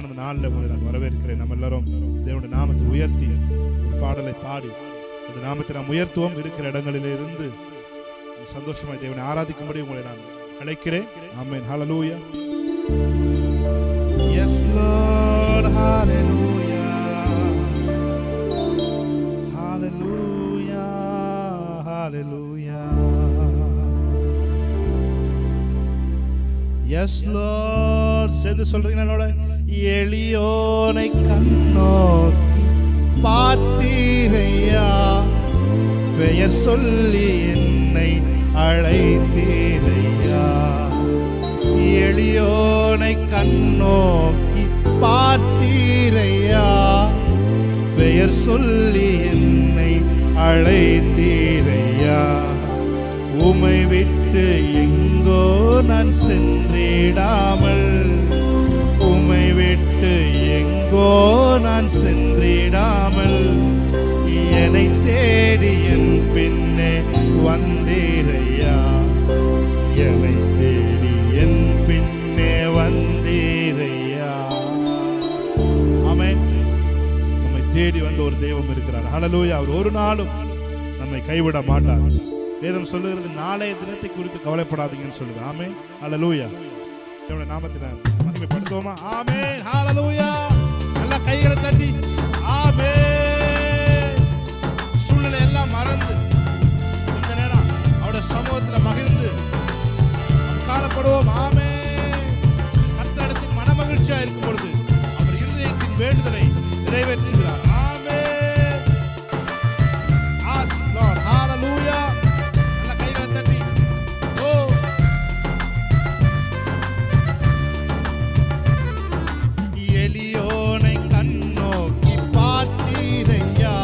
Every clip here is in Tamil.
அருமையான நாளில் உங்களை நான் வரவேற்கிறேன். நம்ம எல்லாரும் தேவனுடைய நாமத்தை உயர்த்தி ஒரு பாடலை பாடி இந்த நாமத்தை நாம் உயர்த்துவோம். இருக்கிற இடங்களில் இருந்து சந்தோஷமாய் தேவனை ஆராதிக்கும்படி உங்களை நான் அழைக்கிறேன். ஆமென். ஹல்லேலூயா. Yes Lord, hallelujah. Hallelujah. Hallelujah. Yes Lord. சேர்ந்து சொல்றீங்களா என்னோட? எளியோனை கண்ணோக்கி பார்த்தீரையா, பெயர் சொல்லி என்னை அழைத்தீரையா. எளியோனை கண்ணோக்கி பார்த்தீரையா, பெயர் சொல்லி என்னை அழைத்தீரையா. உமை விட்டு எங்கோ நான் சென்றிடாமல், உமை விட்டு எங்கோ நான் சென்றிடாமல், என்னை தேடி என் பின்னே வந்தீரையா, என்னை தேடி என் பின்னே வந்தீரையா. ஆமென். நம்மை தேடி வந்த ஒரு தெய்வம் இருக்கிறார். ஹல்லேலூயா. அவர் ஒரு நாளும் நம்மை கைவிட மாட்டார். வேதம் சொல்லுகிறது, நாளைய தினத்தை குறித்து கவலைப்படாதீங்கன்னு சொல்லுது. ஆமென். ஹல்லேலூயா. தேவனுடைய நாமத்தை மகிமைப்படுத்துவோமா? ஆமென். ஹல்லேலூயா. நல்ல கைகளை தட்டி ஆமென். சூழ்நிலை எல்லாம் மறந்து இந்த நேரம் அவருடைய சமூகத்தில் மகிழ்ந்து காணப்படுவோம். ஆமென். கர்த்தரிடத்தில் மனமகிழ்ச்சியா இருக்கும் பொழுது அவர் இருதயத்தின் வேண்டுதலை நிறைவேற்றுகிறார். ஆமென். As Lord. ஹல்லேலூயா. நல்ல கைகளை தட்டி ஓ எளியோனை கண்ணோக்கி பார்த்தீரையா,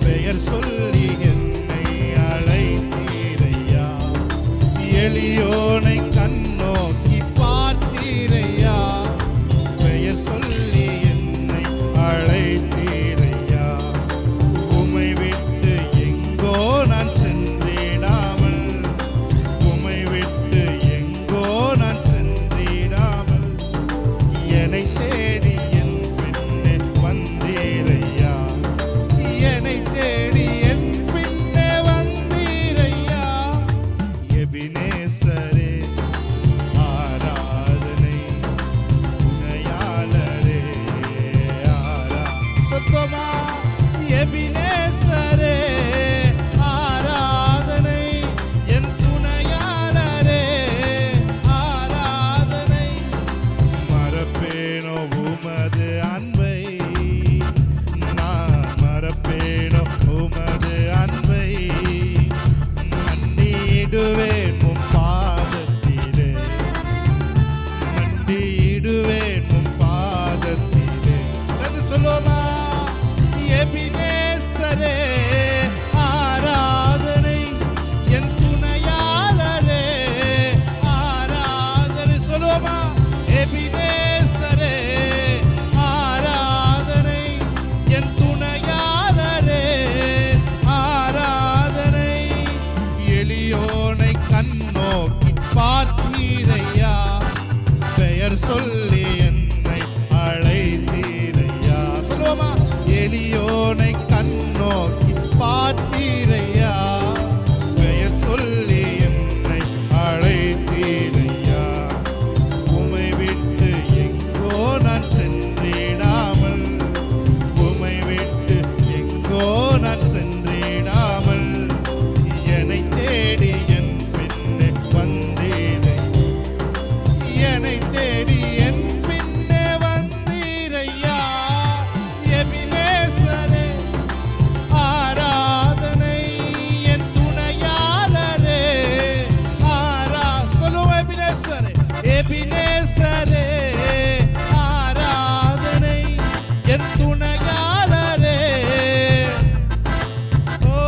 பெயர் சொல்லி என்னை அழைத்தீரையா. எளியோனை கண்ணோக்கி பார்த்தீரையா, பெயர் சொல்லி என்னை அழைத்தீரையா. உமை விட்டு எங்கோ நான் சென்றிடாமல், உமை விட்டு எங்கோ நான் சென்றிடாமல், என்னை தேடி என் பின்னே வந்தீரையா, என்னை தேடி என் பின்னே வந்தீரையா. எபினேசரே ஆராதனை, துணையாளரே சொத்தமா. எபினேசரே ஆராதனை, என் துணையாளரே ஆராதனை. மறப்பேனோ உமது அன்பை, நான் மறப்பேனோ உமது அன்பை. மன்னிடுவேன் உம் பாதத்திலே, மன்னிடுவேன் உம் பாதத்திலே. சேர்ந்து சொல்லுவோமா? எபினேசரே ஆராதனை, என் துணையாளரே ஆராதனை. சொல்லுவோமா? எபினேசரே ஆராதனை, என் துணையாளரே ஆராதனை. எளியோனை கண்ணோக்கி பார்த்தீரையா, பெயர் சொல்லி என்னை அழைத்தீரையா. சொல்லுவோமா? எளியோனை கண்ணோக்கி பார்த்தீரையா, பெயர் சொல்லி என்னை அழைத்தீரையா. உமை விட்டு எங்கோ நான் சென்றிடாமல், உமை விட்டு எங்கோ நான் சென்றிடாமல், என்னை தேடி என் பின்னே வந்தீரை, என்னை தேடி என் பின்னே வந்தீரையா. எபினேசரே ஆராதனை, என் துணையாளரே சொல்லுவோம். எபினேசரே, எபினேசரே ஆராதனை, என் துணையாளரே. ஓ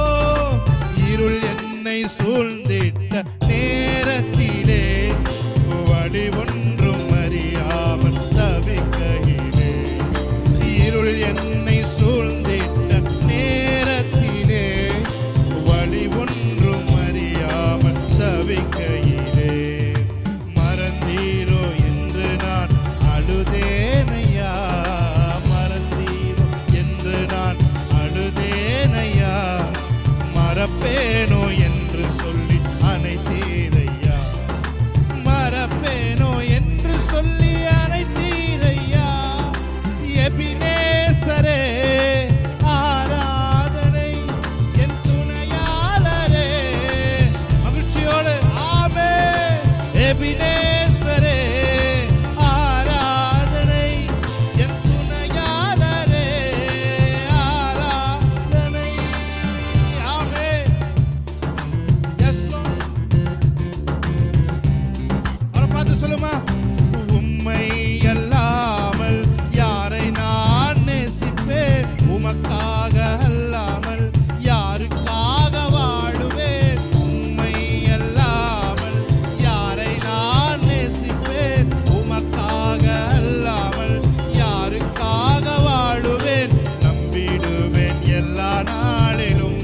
இருள் என்னை சூழ்ந்திட்ட நேரத்திலே, வழி ஒன்றும் அறியாமல் தவிக்கையிலே. இருள் என்னை சூழ்ந்திட்ட நேரத்திலே, வழி ஒன்றும் அறியாமல் தவிக்கையிலே. மறந்தீரோ என்று நான் அழுதேனையா, மறப்பேனோ என்று சொல்லி அனைத்தீரையா, மறப்பேனோ என்று சொல்லி அனைத்தீரையா. எபினேசரே ஆராதனை, என் துணையாளரே. மகிழ்ச்சியோடு ஆமென். எபினேசரே ஆராதனை, என் துணையாளரே ஆராதனை. ஆமென். Yes Lord. அவரை பார்த்து சொல்லுமா, உம்மை அல்லாமல் யாரை நான் நேசிப்பேன், உமக்காக அல்லாமல் யாருக்காக வாழுவேன். உம்மை அல்லாமல் யாரை நான் நேசிப்பேன், உமக்காக அல்லாமல் யாருக்காக வாழுவேன். நம்பிடுவேன் எல்லா நாளிலும்,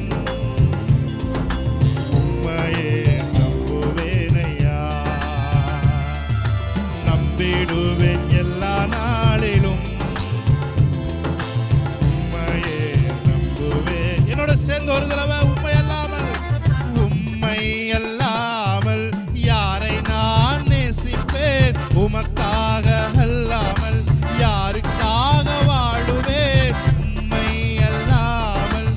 உம்மையே நம்புவேனையா. நம்பிடுவேன் எல்லா நாளிலும், உம்மையே நம்புவேன். என்னோட சேர்ந்து ஒரு தடவை, உம்மை அல்லாமல், உம்மை அல்லாமல் யாரை நான் நேசிப்பேன், உமக்காக அல்லாமல் யாருக்காக வாழுவேன். உம்மை அல்லாமல்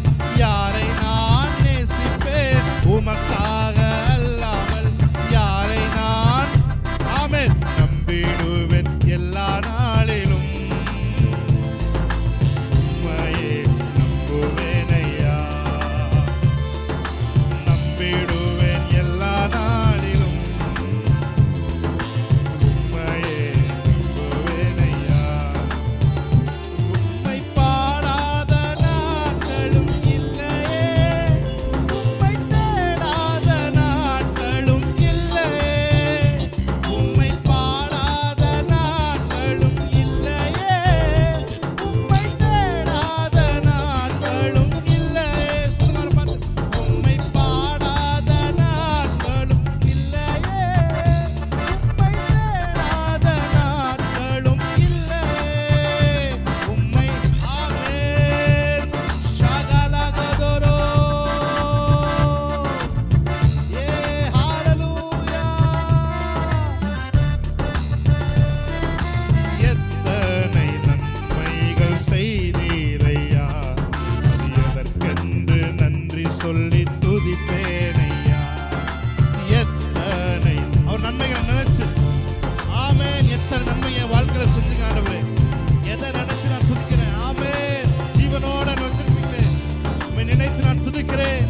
யாரை நான் நேசிப்பேன், உமக்காக அல்லாமல் யாரை நான் ஆமென் நம்பிடுவேன் எல்லா நாளிலும், உம்மையே நம்புவேனையா. நம்பிடுவேன் எல்லா நாளிலும், உம்மையே நம்புவேனையா. உம்மை பாடாத நாட்களும் இல்லையே, உம்மை தேடாத நாட்களும் இல்லையே. உம்மை பாடாத நாட்களும் இல்லையே, உம்மை தேடாத நாட்களும் இல்லையே. சொல்லுங்க பார்த்து. உம்மை பாடாத நாட்களும் இல்லையே, உம்மை தேடாத நாட்களும் இல்லையே. உம்மை ஆமென். ஷகலகதோரோ. ஏ ஹalleluya. எத்தனை நன்மைகள் செய்தீரையா, அது எதற்கென்று நன்றி சொல்லி துதிப்பேனையா. எத்தனை அவர் நன்மைகளை நினைச்சு ஆமென். எத்தனை நன்மை என் வாழ்க்கையில செஞ்சுங்க ஆண்டவரே. எதை நினைச்சு நான் துதிக்கிறேன். ஆமென். ஜீவனோட நான் வச்சிருக்கீங்களே, உம்மை நினைத்து நான் துதிக்கிறேன்.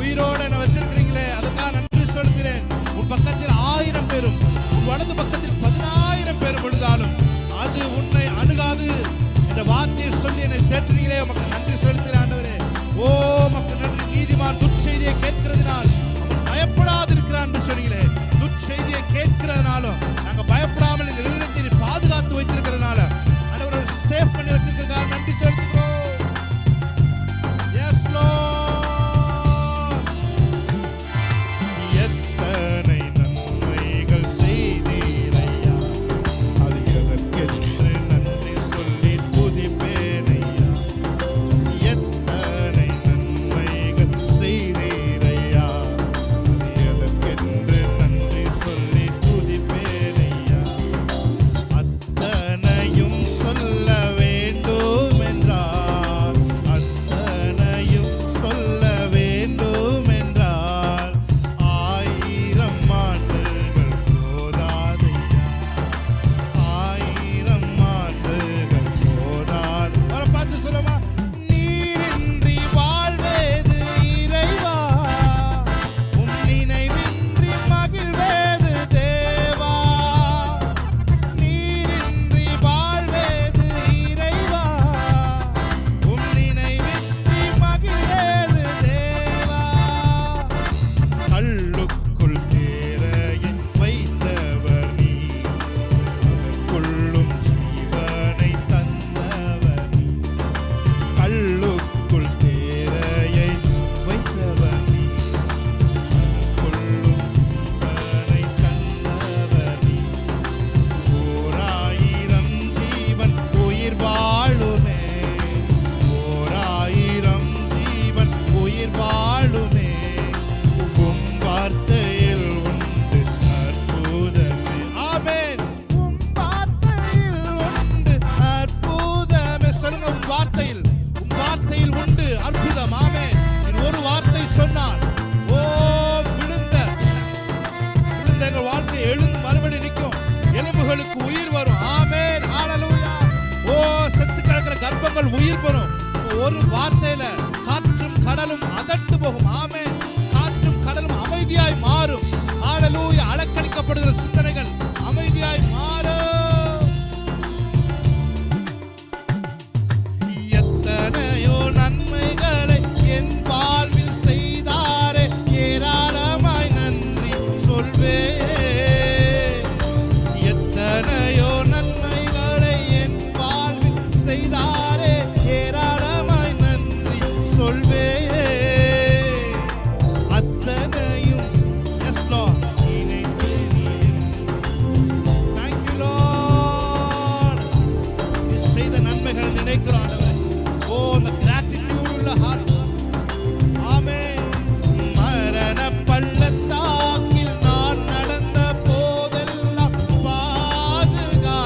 உயிரோட நான் வச்சிருக்கிறீங்களே, அதுக்காக நன்றி செலுத்துகிறேன். உன் பக்கத்தில் 1000 பேரும், உன் வலது பக்கத்தில் 10,000 பேரும் விழுந்தாலும் அது உன்னை அணுகாது என்ற வார்த்தையை சொல்லி என்னை தேற்றுறீங்களே, உமக்கு நன்றி செலுத்துகிறேன் ஆண்டவரே. ஓ உமக்கு நன்றி. நீதிமான் துர்ச்செய்தியை கேட்கிறதுனால் அவன் பயப்படாது இருக்கிறான் என்று சொன்னீங்களே. துர்ச்செய்தியை கேட்கிறதுனாலும் நாங்க பயப்படாமல் எங்கள் இல்லத்தை பாதுகாத்து வைத்திருக்கிறதுனால ஆண்டவரை சேவ் பண்ணி வச்சிருக்கிறதுக்காக நன்றி செலுத்துகிறோம். Yes Lord. எத்தனை நன்மைகள் செய்தீரையா, அது எதற்கென்று நன்றி சொல்லி துதிப்பேனையா. எத்தனை நன்மைகள் செய்தீரையா, ஒரு வார்த்தையில காற்றும் கடலும் அதட்டு போகும். ஆமென். காற்றும் கடலும் அமைதியாய் மாறும். ஹalleluya. அலக்களிக்கப்படுகிற சிந்தனைகள் அமைதியாய் மாறும். எத்தனையோ நன்மைகளை என் வாழ்வில் செய்தாரே, ஏராளமாய் நன்றி சொல்வேன். எத்தனையோ நன்மைகளை என் வாழ்வில் செய்தாரே, ஏராளமாய் நன்றி சொல்வேன். அத்தனையும் எஸ் லார்ட் நினைத்து thank you Lord. நீ செய்த நன்மைகளை நினைக்கிறோம் ஆண்டவரே. ஓ அந்த gratitude உள்ள heart. ஆமென். மரண பள்ளத்தாக்கில் நான் நடந்த போதெல்லாம் பாதுகாத்தீரையா.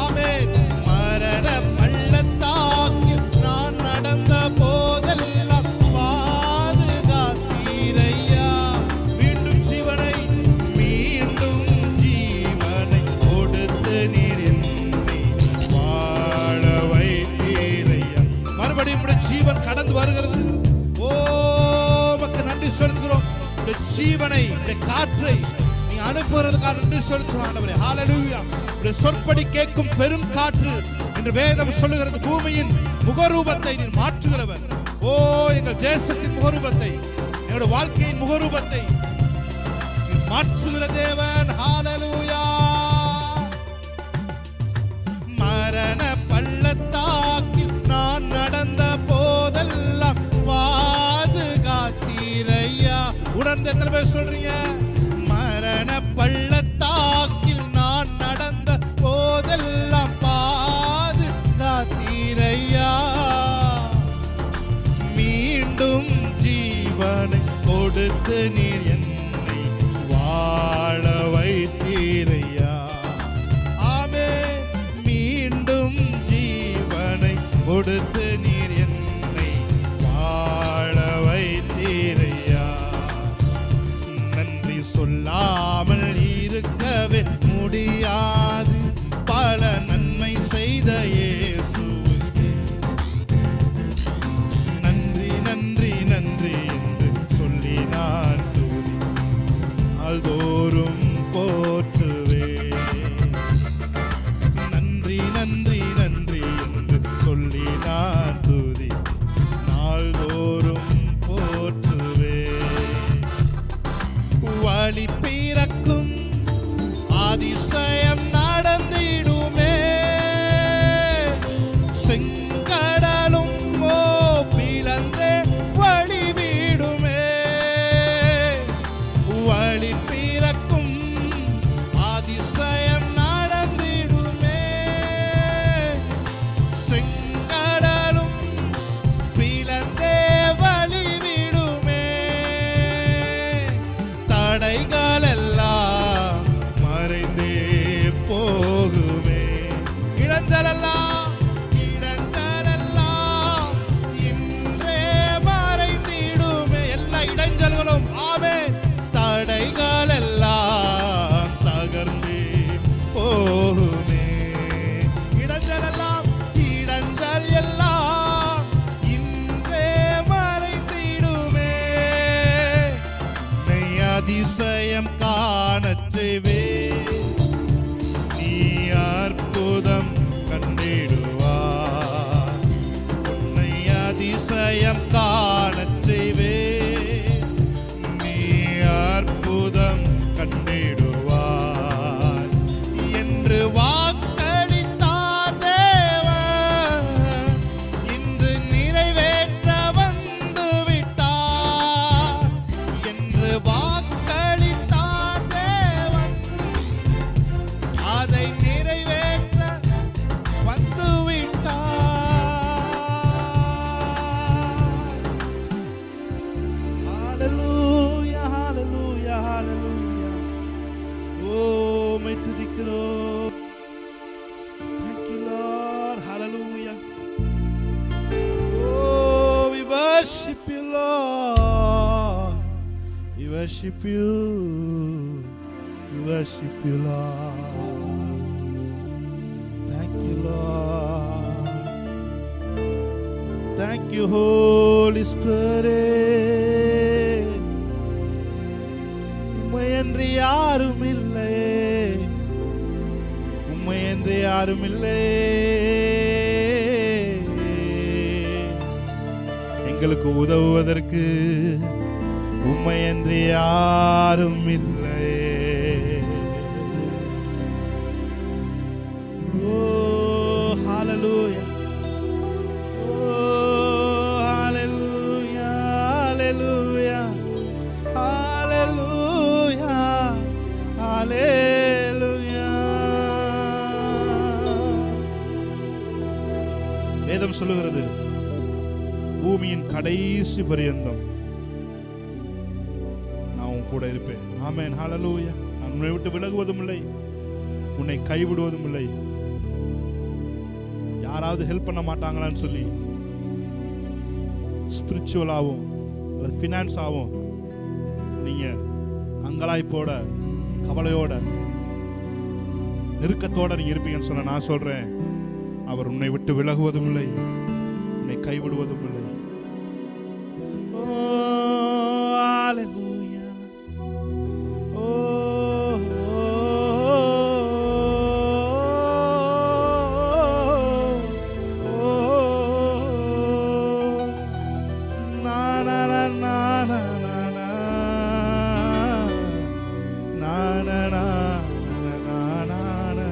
ஆமென். மரண பள்ளத்தாக்கில் நான் நடந்த போதெல்லாம் பாதுகாத்தீரையா. மீண்டும் ஜீவனை கொடுத்து நீர் என்னை வாழ வைத்தீரையா. மறுபடியும் உம்முடைய ஜீவன் கடந்து வருகிறது. ஓ உமக்கு நன்றி செலுத்துகிறோம். இந்த ஜீவனை இந்த காற்றை நீ அனுப்புகிறதுக்காக நன்றி செலுத்துகிறோம் ஆண்டவரே. ஹalleluya. உம்முடைய சொற்படி கேட்கும் பெரும் காற்று என்று வேதம் சொல்லுகிறது. பூமியின் முகரூபத்தை நீர் மாற்றுகிறவர். ஓ எங்கள் தேசத்தின் முகரூபத்தை, எங்களுடைய வாழ்க்கையின் முகரூபத்தை நீர் மாற்றுகிற தேவன். ஹalleluya. மரண பள்ளத்தாக்கில் நான் நடந்த போதெல்லாம் பாதுகாத்தீரையா. உணர்ந்து எத்தனை பேர் சொல்றீங்க? மரண பள்ளத்தாக்கில் நான் நடந்த போதெல்லாம் பாதுகாத்தீரையா. மீண்டும் ஜீவனை கொடுத்து நீர் என்னை வாழ வைத்தீரையா. மீண்டும் ஜீவனை கொடுத்து நீர் என்னை வாழ வைத்தீரையா. நன்றி சொல்லாமல் இருக்கவே முடியாது பல நன்மை செய்த இயேசுவுக்கு. நன்றி நன்றி நன்றி என்று சொல்லி நான் துதி நாள்தோறும் போற்றுவேன். நன்றி நன்றி நன்றி என்று சொல்லி நான் துதி நாள்தோறும் போற்றுவேன். வழி பிறக்கும் அதிசயம் நடந்திடுமே, செங்கடலும் பிளந்தே வழி விடுமே. வழி பிறக்கும் அதிசயம் நடந்திடுமே, செங்கடலும் பிளந்தே வழி விடுமே. தடைகள் எல்லாம் மறைந்தே போகுமே. இடைஞ்சலெல்லாம் இன்றே மறைந்திடுமே. எல்லா இடைஞ்சல்களும் ஆமென். தடைகள் எல்லாம் தகர்ந்தே போகுமே. இடைஞ்சல் எல்லாம் இன்றே மறைந்திடுமே. நீ அதிசயம் காணச் செய்வே, நீ அற்புதம் கண்டிடுவார். உன்னை அதிசயம் காணச் செய்வே, நீ அற்புதம் கண்டிடுவார் என்று வாக்களித்தார் தேவன். இன்று நிறைவேற்ற வந்து விட்டார் என்று வாக்களித்தார் தேவன். அதை நிறைவேற்ற வந்து விட்டார். ஹalleluya hallelujah hallelujah. Oh மை துதிக்கிறோம். Thank you Lord. Hallelujah. Oh we worship you Lord. We worship you. We worship you Lord. Thank you Lord. Thank you, Holy Spirit. உம்மை என்று யாரும் இல்லை, உம்மை என்று யாரும் இல்லை. எங்களுக்கு உதவுவதற்கு உம்மை என்று யாரும் இல்லை. ஓ ஹalleluya, ஓ ஹalleluya, ஹalleluya, ஹalleluya, ஹalleluya. வேதம் சொல்லுகிறது, பூமியின் கடைசி பரியந்தம் நான் உன் கூட இருப்பேன். ஆமென், ஹalleluya. நான் உன்னை விட்டு விலகுவதும் இல்லை, உன்னை கைவிடுவதும் இல்லை. யாராவது ஹெல்ப் பண்ண மாட்டாங்களான்னு சொல்லி ஸ்பிரிச்சுவலாகவும் அல்லது ஃபினான்ஸாகவும் நீங்க அங்கலாய்ப்போட, கவலையோட, நெருக்கத்தோட நீங்க இருப்பீங்கன்னு சொன்ன நான் சொல்றேன், அவர் உன்னை விட்டு விலகுவதும் இல்லை, உன்னை கைவிடுவதும் இல்லை. ஓ ஹalleluya, ஓ na na na na na na na na na na na.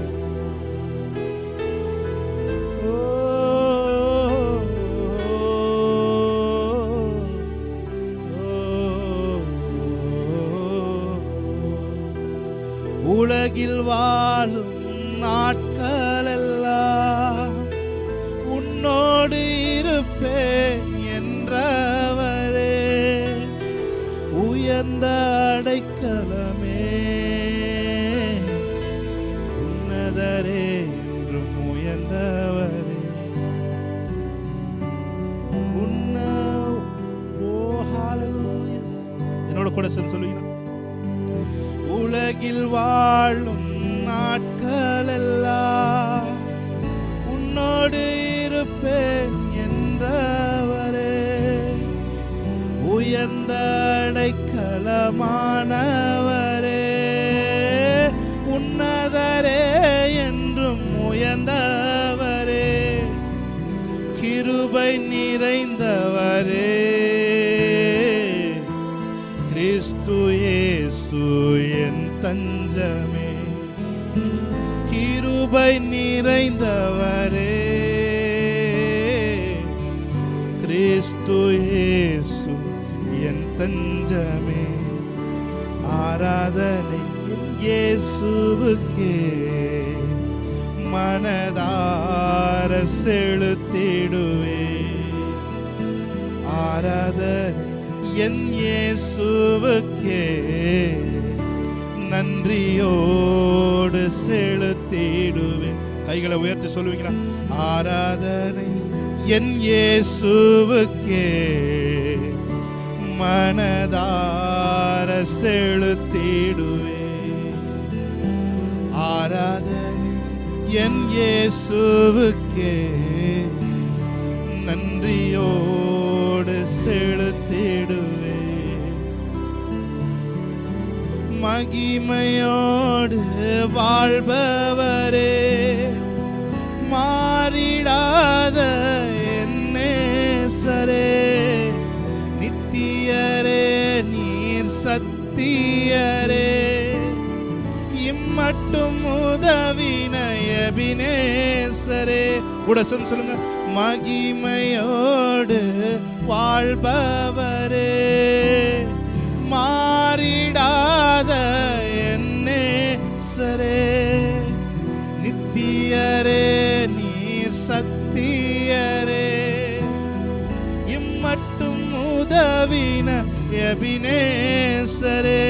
உலகில் வாழும் நாட்களெல்லாம் உன்னோடு இருப்பேன் என்றவரே, உயர்ந்த அடைக்கலமே, உன்னதரே என்றும் உயர்ந்தவரே. ஓ ஹalleluya. என்னோட கூட சேர்ந்து சொல்லுவீங்களா? உலகில் வாழும் நாட்களெல்லாம் உன்னோடு இருப்பேன் என்றவரே, உயர்ந்த அடைக்கலமானவரே, உன்னதரே என்றும் உயர்ந்தவரே, கிருபை நிறைந்தவரே, கிறிஸ்து இயேசு என் தஞ்சமே, கிருபை நிறைந்தவரே, கிறிஸ்து இயேசு என் தஞ்சமே. ஆராதனை இயேசுவுக்கே மனதார செலுத்திடுவே, ஆராதனை என் இயேசுவுக்கே நன்றியோடு செலுத்திடுவேன். கைகளை உயர்த்தி சொல்லுவீங்களா? ஆராதனை என் இயேசுவுக்கே மனதார செலுத்திடுவேன், ஆராதனை என் இயேசுவுக்கே நன்றியோடு செலுத்திடுவே. மகிமையோடு வாழ்பவரே, மாறிடாத என் நேசரே, நித்தியரே நீர் சத்தியரே, இம்மட்டும் உதவின எபினேசரே. கூட சேர்ந்து சொல்லுங்க. மகிமையோடு வாழ்பவரே, மாறிடாத என் நேசரே, நித்தியரே நீர் சத்தியரே, இம்மட்டும் உதவின எபினேசரே,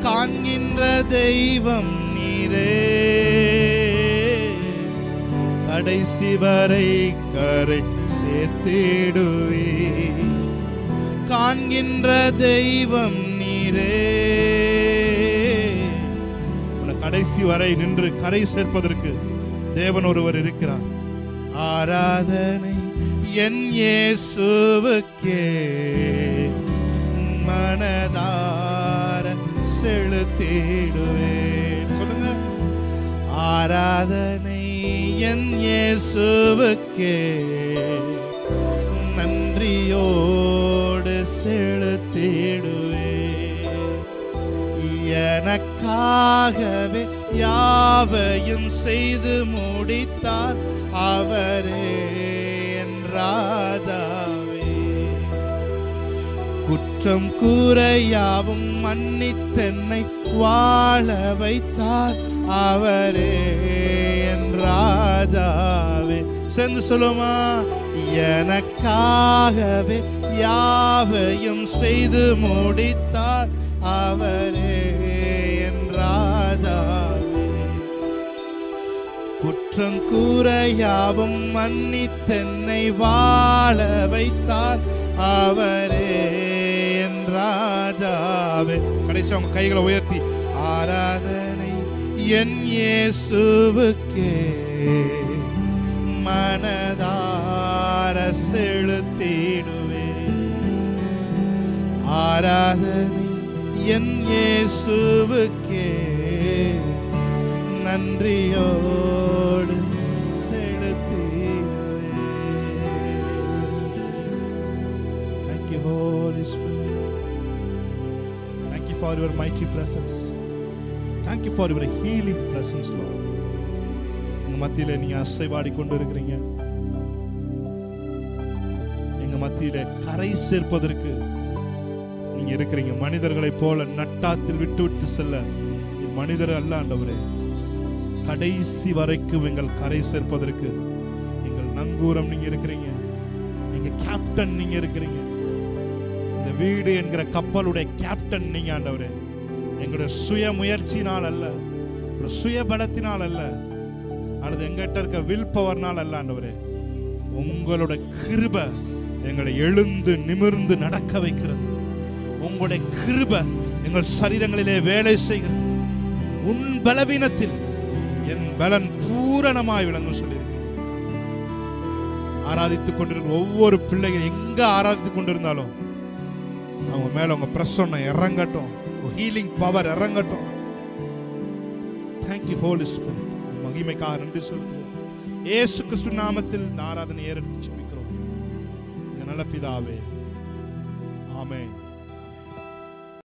காண்கின்ற தெய்வம் நீரே, கடைசி வரை கரை சேர்த்திடுவே, காண்கின்ற தெய்வம் நீரே. கடைசி வரை நின்று கரை சேர்ப்பதற்கு தேவன் ஒருவர் இருக்கிறார். ஆராதனை என் இயேசுவுக்கே மனதார செலுத்திடுவேன். சொல்லுங்க. ஆராதனை என் இயேசுவுக்கே நன்றியோடு செலுத்திடுவேன். எனக்காகவே யாவையும் செய்து முடித்தார் அவரே என் ராஜாவே. குற்றம் கூறையாவும் மன்னித்தென்னை வாழ வைத்தார் அவரே என் ராஜாவே. சேர்ந்து சொல்லுமா. எனக்காகவே யாவையும் செய்து முடித்தார் அவரே என் ராஜாவே. குற்றம் கூறையாவும் மன்னித்தென்னை வாழ வைத்தார் அவரே என் ராஜாவே. கடைசி அவங்க கைகளை உயர்த்தி ஆராதனை என் இயேசுவுக்கே மனதார செலுத்திடுவேன். ஆராதனை என் இயேசுவுக்கே நன்றியோடு செலுத்திடுவேன். Thank you, Holy Spirit. Thank you for your mighty presence. Thank you for your healing presence, Lord. எங்க மத்தியில நீங்க அசைவாடி கொண்டு இருக்கிறீங்க. எங்க மத்தியில கரை சேர்ப்பதற்கு நீங்க இருக்கிறீங்க. மனிதர்களைப் போல நட்டாத்தில் விட்டு விட்டு செல்ல மனிதர் அல்ல ஆண்டவரே. கடைசி வரைக்கும் எங்கள் கரை சேர்ப்பதற்கு எங்கள் நங்கூரம் நீங்க இருக்கிறீங்க. எங்க கேப்டன் நீங்க இருக்கிறீங்க. இந்த வீடு என்கிற கப்பலுடைய கேப்டன் நீங்க ஆண்டவரே. எங்களுடைய சுய முயற்சியினால் அல்ல, சுய பலத்தினால் அல்ல, அல்லது எங்கிட்ட இருக்க வில் பவர்னால் அல்ல ஆண்டவரே. உங்களுடைய கிருபை எங்களை எழுந்து நிமிர்ந்து நடக்க வைக்கிறது. உங்களுடைய கிருபை எங்கள் சரீரங்களிலே வேலை செய்கிறது. உன் பலவீனத்தில் என் பலன் பூரணமாய் விளங்கும் சொல்லியிருக்கிறேன். ஆராதித்துக் கொண்டிருக்கிற ஒவ்வொரு பிள்ளைகள் எங்க ஆராதித்துக் கொண்டிருந்தாலும் அவங்க மேல உங்க பிரசன்னம் இறங்கட்டும், ஹீலிங் பவர் இறங்கட்டும். Thank you holy spirit. மகிமைக்காக நன்றி செலுத்துவோம். இயேசு கிறிஸ்து நாமத்தில் இந்த ஆராதனை ஏறெடுத்து ஜெபிக்கிறோம் நல்ல பிதாவே. ஆமென்.